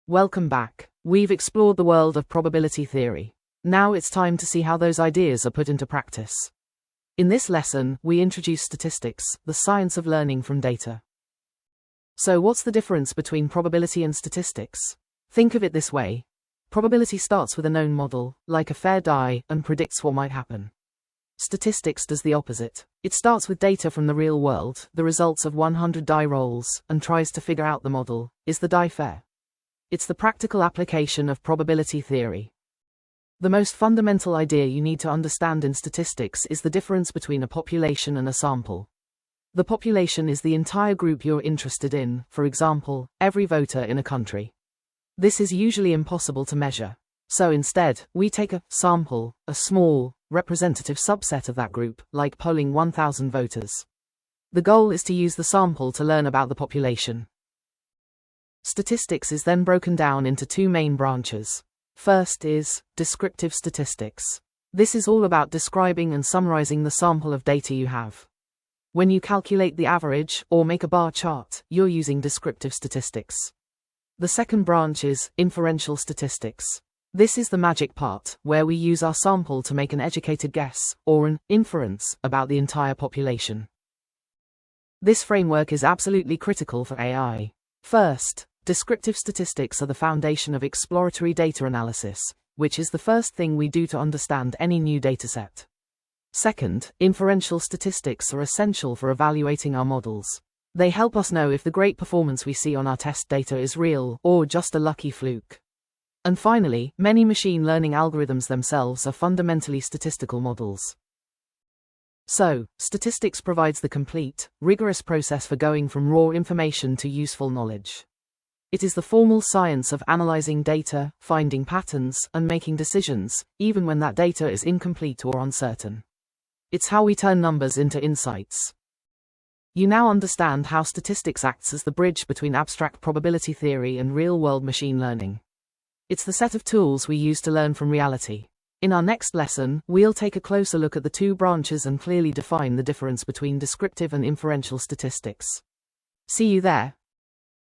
Welcome back. We've explored the world of probability theory. Now it's time to see how those ideas are put into practice. In this lesson, we introduce statistics, the science of learning from data. So what's the difference between probability and statistics? Think of it this way. Probability starts with a known model, like a fair die, and predicts what might happen. Statistics does the opposite. It starts with data from the real world, the results of 100 die rolls, and tries to figure out the model. Is the die fair? It's the practical application of probability theory. The most fundamental idea you need to understand in statistics is the difference between a population and a sample. The population is the entire group you're interested in, for example, every voter in a country. This is usually impossible to measure. So instead, we take a sample, a small, representative subset of that group, like polling 1,000 voters. The goal is to use the sample to learn about the population. Statistics is then broken down into two main branches. First is descriptive statistics. This is all about describing and summarizing the sample of data you have. When you calculate the average or make a bar chart, you're using descriptive statistics. The second branch is inferential statistics. This is the magic part, where we use our sample to make an educated guess, or an inference, about the entire population. This framework is absolutely critical for AI. First, descriptive statistics are the foundation of exploratory data analysis, which is the first thing we do to understand any new dataset. Second, inferential statistics are essential for evaluating our models. They help us know if the great performance we see on our test data is real, or just a lucky fluke. And finally, many machine learning algorithms themselves are fundamentally statistical models. So, statistics provides the complete, rigorous process for going from raw information to useful knowledge. It is the formal science of analyzing data, finding patterns, and making decisions, even when that data is incomplete or uncertain. It's how we turn numbers into insights. You now understand how statistics acts as the bridge between abstract probability theory and real-world machine learning. It's the set of tools we use to learn from reality. In our next lesson, we'll take a closer look at the two branches and clearly define the difference between descriptive and inferential statistics. See you there.